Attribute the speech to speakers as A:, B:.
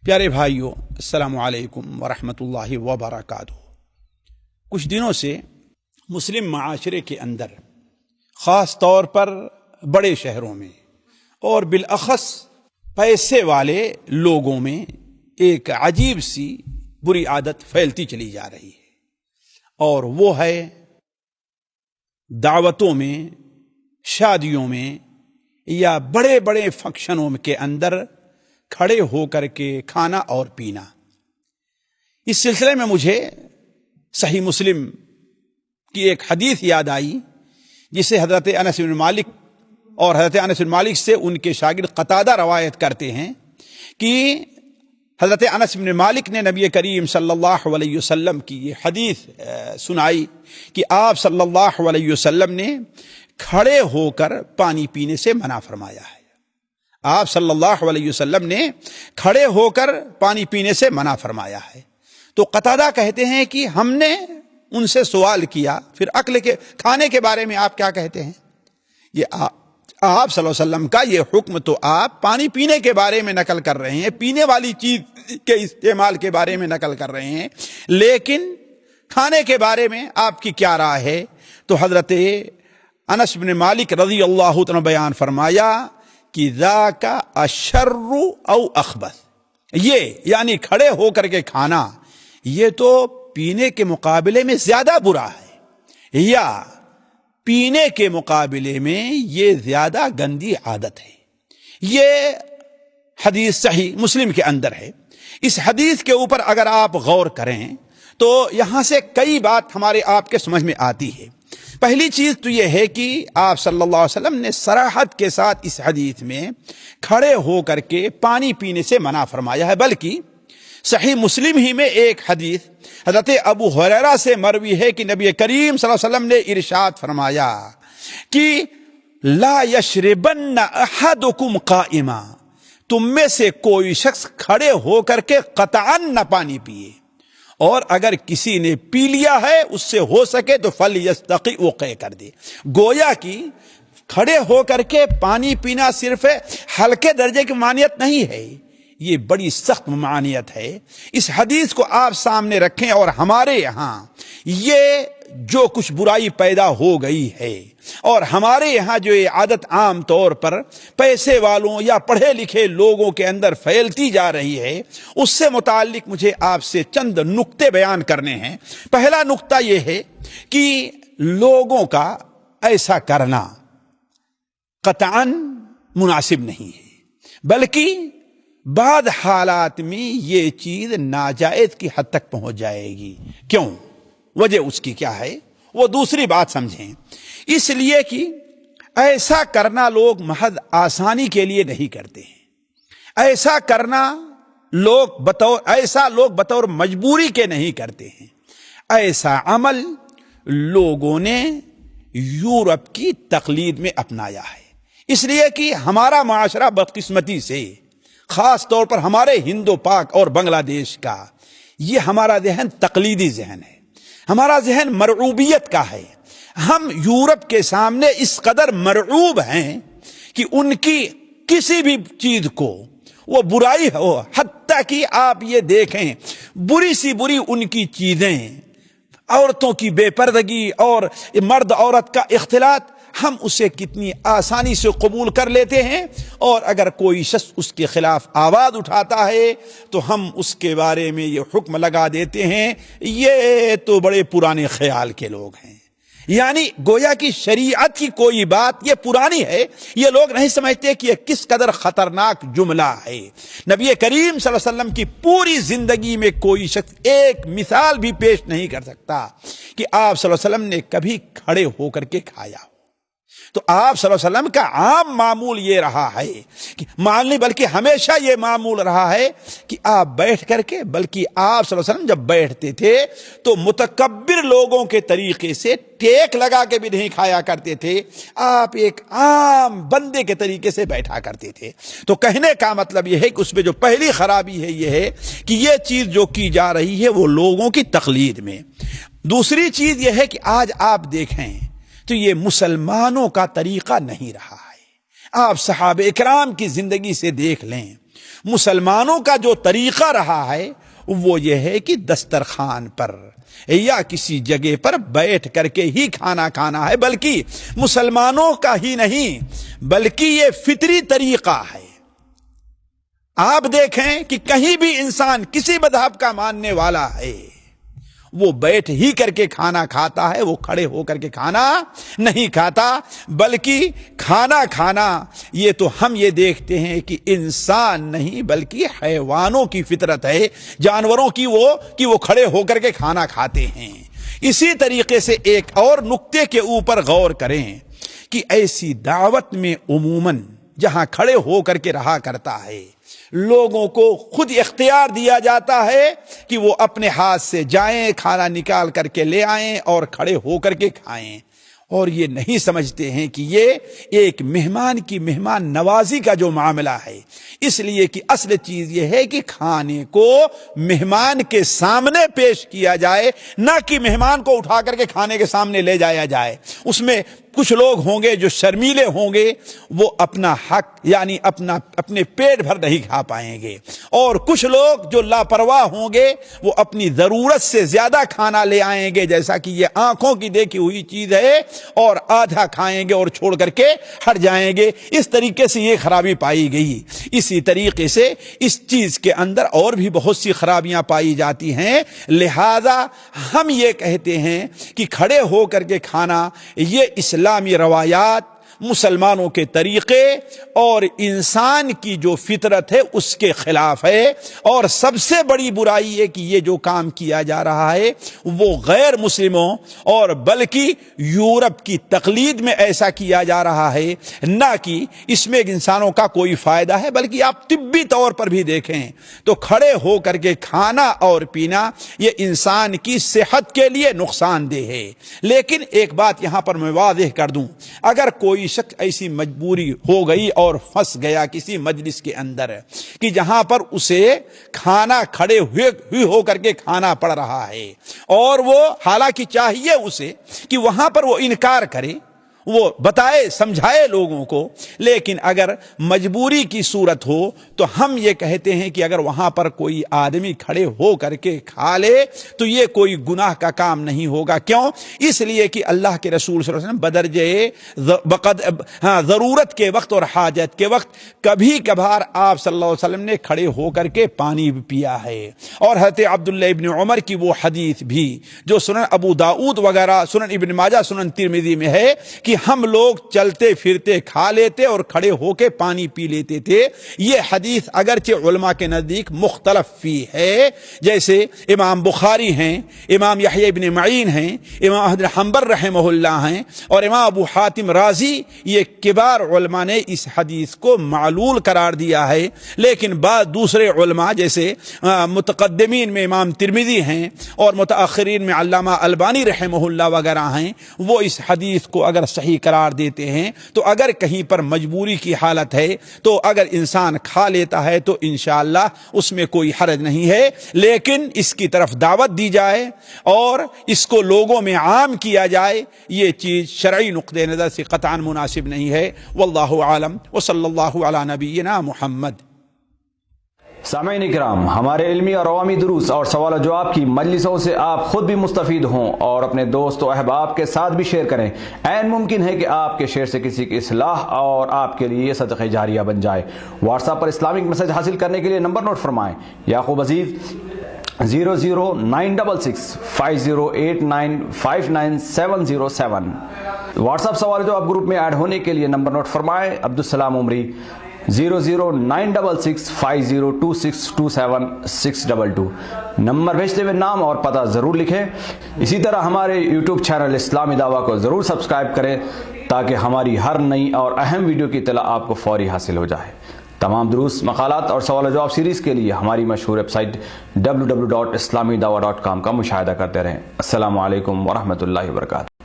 A: پیارے بھائیوں، السلام علیکم ورحمۃ اللہ وبرکاتہ۔ کچھ دنوں سے مسلم معاشرے کے اندر، خاص طور پر بڑے شہروں میں اور بالاخص پیسے والے لوگوں میں ایک عجیب سی بری عادت پھیلتی چلی جا رہی ہے، اور وہ ہے دعوتوں میں، شادیوں میں یا بڑے بڑے فنکشنوں کے اندر کھڑے ہو کر کے کھانا اور پینا۔ اس سلسلے میں مجھے صحیح مسلم کی ایک حدیث یاد آئی، جسے حضرت انس بن مالک اور حضرت انس بن مالک سے ان کے شاگرد قتادہ روایت کرتے ہیں کہ حضرت انس بن مالک نے نبی کریم صلی اللہ علیہ وسلم کی یہ حدیث سنائی کہ آپ صلی اللہ علیہ وسلم نے کھڑے ہو کر پانی پینے سے منع فرمایا ہے۔ آپ صلی اللہ علیہ وسلم نے کھڑے ہو کر پانی پینے سے منع فرمایا ہے۔ تو قتادہ کہتے ہیں کہ ہم نے ان سے سوال کیا، پھر اکل کے کھانے کے بارے میں آپ کیا کہتے ہیں؟ یہ آپ صلی اللہ علیہ وسلم کا یہ حکم تو آپ پانی پینے کے بارے میں نقل کر رہے ہیں، پینے والی چیز کے استعمال کے بارے میں نقل کر رہے ہیں، لیکن کھانے کے بارے میں آپ کی کیا رائے ہے؟ تو حضرت انس بن مالک رضی اللہ عنہ بیان فرمایا کہ ذاک اشر او اخبث، یہ یعنی کھڑے ہو کر کے کھانا یہ تو پینے کے مقابلے میں زیادہ برا ہے، یا پینے کے مقابلے میں یہ زیادہ گندی عادت ہے۔ یہ حدیث صحیح مسلم کے اندر ہے۔ اس حدیث کے اوپر اگر آپ غور کریں تو یہاں سے کئی بات ہمارے آپ کے سمجھ میں آتی ہے۔ پہلی چیز تو یہ ہے کہ آپ صلی اللہ علیہ وسلم نے صراحت کے ساتھ اس حدیث میں کھڑے ہو کر کے پانی پینے سے منع فرمایا ہے، بلکہ صحیح مسلم ہی میں ایک حدیث حضرت ابو ہریرہ سے مروی ہے کہ نبی کریم صلی اللہ علیہ وسلم نے ارشاد فرمایا کہ لا یشربن احدکم قائما، تم میں سے کوئی شخص کھڑے ہو کر کے قطعاً نہ پانی پیے، اور اگر کسی نے پی لیا ہے اس سے ہو سکے تو فلیستقی، وہ قے کر دے۔ گویا کہ کھڑے ہو کر کے پانی پینا صرف ہلکے درجے کی ممانعت نہیں ہے، یہ بڑی سخت ممانعت ہے۔ اس حدیث کو آپ سامنے رکھیں، اور ہمارے یہاں یہ جو کچھ برائی پیدا ہو گئی ہے، اور ہمارے یہاں جو یہ عادت عام طور پر پیسے والوں یا پڑھے لکھے لوگوں کے اندر پھیلتی جا رہی ہے، اس سے متعلق مجھے آپ سے چند نقطے بیان کرنے ہیں۔ پہلا نقطہ یہ ہے کہ لوگوں کا ایسا کرنا قطعاً مناسب نہیں ہے، بلکہ بعض حالات میں یہ چیز ناجائز کی حد تک پہنچ جائے گی۔ کیوں؟ وجہ اس کی کیا ہے وہ دوسری بات سمجھیں۔ اس لیے کہ ایسا کرنا لوگ محض آسانی کے لیے نہیں کرتے ہیں، ایسا کرنا لوگ بطور مجبوری کے نہیں کرتے ہیں۔ ایسا عمل لوگوں نے یورپ کی تقلید میں اپنایا ہے، اس لیے کہ ہمارا معاشرہ بدقسمتی سے، خاص طور پر ہمارے ہندو پاک اور بنگلہ دیش کا، یہ ہمارا ذہن تقلیدی ذہن ہے، ہمارا ذہن مرعوبیت کا ہے۔ ہم یورپ کے سامنے اس قدر مرعوب ہیں کہ ان کی کسی بھی چیز کو وہ برائی ہو، حتیٰ کہ آپ یہ دیکھیں بری سی بری ان کی چیزیں، عورتوں کی بے پردگی اور مرد عورت کا اختلاط، ہم اسے کتنی آسانی سے قبول کر لیتے ہیں، اور اگر کوئی شخص اس کے خلاف آواز اٹھاتا ہے تو ہم اس کے بارے میں یہ حکم لگا دیتے ہیں یہ تو بڑے پرانے خیال کے لوگ ہیں۔ یعنی گویا کی شریعت کی کوئی بات یہ پرانی ہے، یہ لوگ نہیں سمجھتے کہ یہ کس قدر خطرناک جملہ ہے۔ نبی کریم صلی اللہ علیہ وسلم کی پوری زندگی میں کوئی شخص ایک مثال بھی پیش نہیں کر سکتا کہ آپ صلی اللہ علیہ وسلم نے کبھی کھڑے ہو کر کے کھایا۔ تو آپ صلی اللہ علیہ وسلم کا عام معمول یہ رہا ہے کہ بلکہ ہمیشہ یہ معمول رہا ہے کہ آپ بیٹھ کر کے، بلکہ آپ صلی اللہ علیہ وسلم جب بیٹھتے تھے تو متکبر لوگوں کے طریقے سے ٹیک لگا کے بھی نہیں کھایا کرتے تھے، آپ ایک عام بندے کے طریقے سے بیٹھا کرتے تھے۔ تو کہنے کا مطلب یہ ہے کہ اس میں جو پہلی خرابی ہے یہ ہے کہ یہ چیز جو کی جا رہی ہے وہ لوگوں کی تقلید میں۔ دوسری چیز یہ ہے کہ آج آپ دیکھیں تو یہ مسلمانوں کا طریقہ نہیں رہا ہے۔ آپ صحابہ اکرام کی زندگی سے دیکھ لیں مسلمانوں کا جو طریقہ رہا ہے وہ یہ ہے کہ دسترخوان پر یا کسی جگہ پر بیٹھ کر کے ہی کھانا کھانا ہے، بلکہ مسلمانوں کا ہی نہیں بلکہ یہ فطری طریقہ ہے۔ آپ دیکھیں کہ کہیں بھی انسان کسی مذہب کا ماننے والا ہے وہ بیٹھ ہی کر کے کھانا کھاتا ہے، وہ کھڑے ہو کر کے کھانا نہیں کھاتا، بلکہ کھانا یہ تو ہم یہ دیکھتے ہیں کہ انسان نہیں بلکہ حیوانوں کی فطرت ہے، جانوروں کی کہ وہ کھڑے ہو کر کے کھانا کھاتے ہیں۔ اسی طریقے سے ایک اور نقطے کے اوپر غور کریں کہ ایسی دعوت میں عموماً جہاں کھڑے ہو کر کے رہا کرتا ہے، لوگوں کو خود اختیار دیا جاتا ہے کہ وہ اپنے ہاتھ سے جائیں، کھانا نکال کر کے لے آئیں اور کھڑے ہو کر کے کھائیں، اور یہ نہیں سمجھتے ہیں کہ یہ ایک مہمان کی مہمان نوازی کا جو معاملہ ہے، اس لیے کہ اصل چیز یہ ہے کہ کھانے کو مہمان کے سامنے پیش کیا جائے، نہ کہ مہمان کو اٹھا کر کے کھانے کے سامنے لے جایا جائے۔ اس میں کچھ لوگ ہوں گے جو شرمیلے ہوں گے، وہ اپنا حق یعنی اپنے پیٹ بھر نہیں کھا پائیں گے، اور کچھ لوگ جو لاپرواہ ہوں گے وہ اپنی ضرورت سے زیادہ کھانا لے آئیں گے، جیسا کہ یہ آنکھوں کی دیکھی ہوئی چیز ہے، اور آدھا کھائیں گے اور چھوڑ کر کے ہٹ جائیں گے۔ اس طریقے سے یہ خرابی پائی گئی۔ اسی طریقے سے اس چیز کے اندر اور بھی بہت سی خرابیاں پائی جاتی ہیں، لہذا ہم یہ کہتے ہیں کہ کھڑے ہو کر کے کھانا یہ اسلامی روایات، مسلمانوں کے طریقے اور انسان کی جو فطرت ہے اس کے خلاف ہے، اور سب سے بڑی برائی ہے کہ یہ جو کام کیا جا رہا ہے وہ غیر مسلموں اور بلکہ یورپ کی تقلید میں ایسا کیا جا رہا ہے، نہ کہ اس میں انسانوں کا کوئی فائدہ ہے، بلکہ آپ طبی طور پر بھی دیکھیں تو کھڑے ہو کر کے کھانا اور پینا یہ انسان کی صحت کے لیے نقصان دہ ہے۔ لیکن ایک بات یہاں پر میں واضح کر دوں، اگر کوئی شخص ایسی مجبوری ہو گئی اور پھنس گیا کسی مجلس کے اندر کہ جہاں پر اسے کھانا کھڑے ہوئے ہو کر کے کھانا پڑ رہا ہے، اور وہ حالانکہ چاہیے اسے کہ وہاں پر وہ انکار کرے، وہ بتائے سمجھائے لوگوں کو، لیکن اگر مجبوری کی صورت ہو تو ہم یہ کہتے ہیں کہ اگر وہاں پر کوئی آدمی کھڑے ہو کر کے کھا لے تو یہ کوئی گناہ کا کام نہیں ہوگا۔ کیوں؟ اس لیے کہ اللہ کے رسول صلی اللہ علیہ وسلم بدرجے ضرورت کے وقت اور حاجت کے وقت کبھی کبھار آپ صلی اللہ علیہ وسلم نے کھڑے ہو کر کے پانی بھی پیا ہے، اور حضرت عبداللہ ابن عمر کی وہ حدیث بھی جو سنن ابو داؤد وغیرہ، سنن ابن ماجہ، سنن ترمذی میں ہے کہ ہم لوگ چلتے پھرتے کھا لیتے اور کھڑے ہو کے پانی پی لیتے تھے۔ یہ حدیث اگرچہ علماء کے نزدیک مختلف فی ہے، جیسے امام بخاری ہیں، امام یحییٰ ابن معین ہیں، امام احمد بن حنبل رحمہ اللہ ہیں، اور امام ابو حاتم رازی، یہ کبار علماء نے اس حدیث کو معلول قرار دیا ہے، لیکن بعض دوسرے علماء جیسے متقدمین میں امام ترمذی ہیں اور متاخرین میں علامہ البانی رحمہ اللہ وغیرہ ہیں، وہ اس حدیث کو اگر صحیح قرار دیتے ہیں تو اگر کہیں پر مجبوری کی حالت ہے تو اگر انسان کھا لیتا ہے تو انشاءاللہ اس میں کوئی حرج نہیں ہے، لیکن اس کی طرف دعوت دی جائے اور اس کو لوگوں میں عام کیا جائے، یہ چیز شرعی نقطہ نظر سے قطعا مناسب نہیں ہے۔ واللہ عالم، وصلی اللہ علی نبینا محمد۔
B: سامعین اکرام، ہمارے علمی اور عوامی دروس اور سوال و جواب کی مجلسوں سے آپ خود بھی مستفید ہوں اور اپنے دوست و احباب کے ساتھ بھی شیئر کریں۔ عین ممکن ہے کہ آپ کے شیئر سے کسی کی اصلاح اور آپ کے لیے صدقہ جاریہ بن جائے۔ واٹس ایپ پر اسلامک میسج حاصل کرنے کے لیے نمبر نوٹ فرمائیں: یعقوب عزیز 009665089597707۔ واٹس ایپ سوال جو آپ گروپ میں ایڈ ہونے کے لیے نمبر نوٹ فرمائیں: عبدالسلام عمری 0096650262762۔ نمبر بھیجتے ہوئے نام اور پتہ ضرور لکھیں۔ اسی طرح ہمارے یوٹیوب چینل اسلامی دعویٰ کو ضرور سبسکرائب کریں تاکہ ہماری ہر نئی اور اہم ویڈیو کی اطلاع آپ کو فوری حاصل ہو جائے۔ تمام دروس، مقالات اور سوال و جواب سیریز کے لیے ہماری مشہور ویب سائٹ www.islamidawah.com کا مشاہدہ کرتے رہیں۔ السلام علیکم ورحمۃ اللہ وبرکاتہ۔